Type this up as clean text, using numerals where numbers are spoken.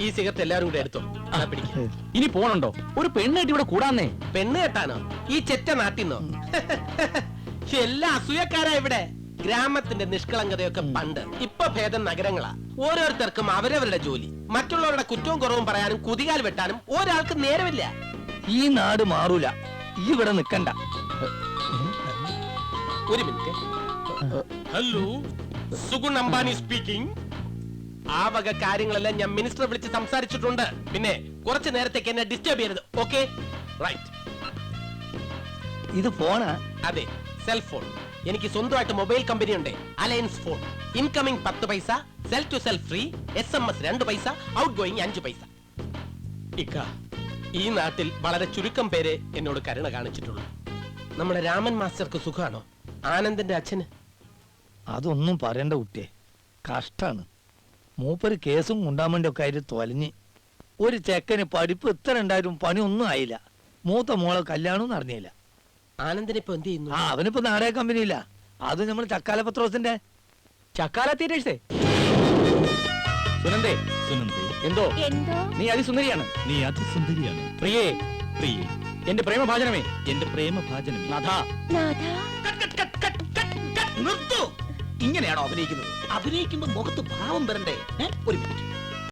ഈ സിഗരറ്റ് എല്ലാവരും കൂടെ എടുത്തോ. പിടിക്കും. ഇനി പോണുണ്ടോ? ഒരു പെണ്ണ് കെട്ടി ഇവിടെ കൂടാന്നേ. പെണ്ണ് കെട്ടാനോ? ഈ ചെറ്റ നാട്ടിന്നോ? എല്ലാ അസൂയക്കാരാ ഇവിടെ. ഗ്രാമത്തിന്റെ നിഷ്കളങ്കതയൊക്കെ പണ്ട്. ഇപ്പൊ ഭേദം നഗരങ്ങളാ. ഓരോരുത്തർക്കും അവരവരുടെ ജോലി. മറ്റുള്ളവരുടെ കുറ്റവും കുറവും പറയാനും കുതികാൽ വെട്ടാനും ഒരാൾക്ക് നേരമില്ല. ഈ നാട് മാറൂല. ഈ ഇവിടെ നിക്കണ്ട. ഒരു minute. Hello, Sugun Ambani speaking. ആ വക കാര്യങ്ങളെല്ലാം ഞാൻ മിനിസ്റ്ററെ വിളിച്ച് സംസാരിച്ചിട്ടുണ്ട്. പിന്നെ കുറച്ചു നേരത്തേക്ക് എന്നെ ഡിസ്റ്റർബ് ചെയ്യരുത്. Okay, right. ഇത് ഫോണാ? അതെ, സെൽഫോൺ. എനിക്ക് സ്വന്തമായിട്ട് മൊബൈൽ കമ്പനി ഉണ്ട്. Alliance phone. Incoming 10 paisa, cell to cell free, SMS 2 പൈസ, ഔട്ട് ഗോയിങ് 5 പൈസ. ഇക്ക, ഈ നാട്ടിൽ വളരെ ചുരുക്കം പേരെ എന്നോട് കരുണ കാണിച്ചിട്ടുള്ളൂ. നമ്മുടെ രാമൻ മാസ്റ്റർക്ക് സുഖാണോ? ആനന്ദിന്റെ അച്ഛന്? അതൊന്നും പറയണ്ട കുട്ടിയെ, കഷ്ടാണ്. മൂപ്പര് കേസും ഉണ്ടാമേണ്ടി ഒക്കെ ആയിട്ട് തൊലഞ്ഞ്. ഒരു ചെക്കന് പഠിപ്പ് ഇത്ര ഉണ്ടായിട്ടും പണി ഒന്നും ആയില്ല. മൂത്ത മോളെ കല്യാണവും നടന്നില്ല. ആനന്ദിനിപ്പോ എന്ത് ചെയ്യുന്നു? അവനിപ്പോ നാടക കമ്പനിയില്ല. അത് നമ്മൾ ചക്കാല പത്രോസിന്റെ ചക്കാല തീരേഴ്സേ. സുനന്ദേ, സുനന്ദേ, എന്തോ എന്തോ? നീ അതിസുന്ദരിയാണ്. നീ അതിസുന്ദരിയാണ്. പ്രിയേ, പ്രിയേ, എന്റെ പ്രേമഭാജനമേ, എന്റെ പ്രേമഭാജനമേ. നാഥാ. നാഥാ, നിർത്തൂ. ഇങ്ങനെയാണോ അഭിനയിക്കുന്നത്? അഭിനയിക്കുമ്പോ മുഖത്ത് ഭാവം വരണ്ടേ? ഒരു മിനിറ്റ്.